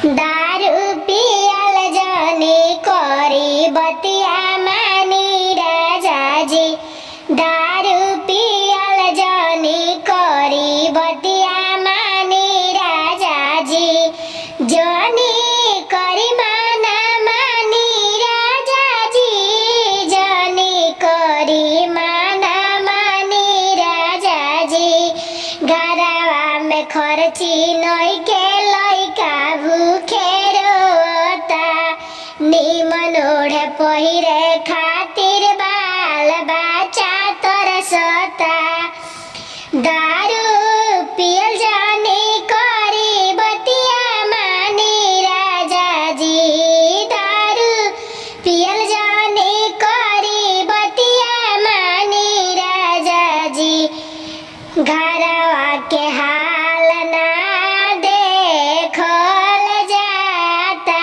दारू पियल जाने करी बतिया मानी राजाजी। दारू पियल जाने करी बतिया मानी राजाजी। जाने करी माना मानी राजाजी। जाने करी माना मानी राजाजी। घरवा में खर्ची नई के लइका भूखे रोता। निमन ओढ़े पहिरे खातिर बाल बच्चा तरसता। दारू पियल जाने करी बतिया मानी राजाजी। दारू पियल जाने करी बतिया मानी राजाजी। घरवा के हाल ना देखल जाता।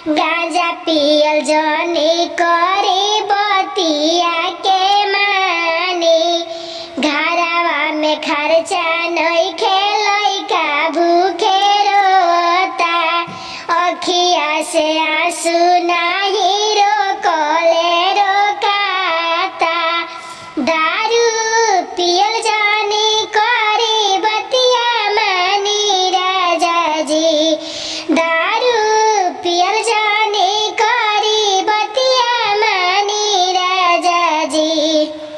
गांजा पियल जाने करी बतिया के मानी। घरवा में खर्चा नइखे लइका भूखे रोता। अखिया से आंसू नाही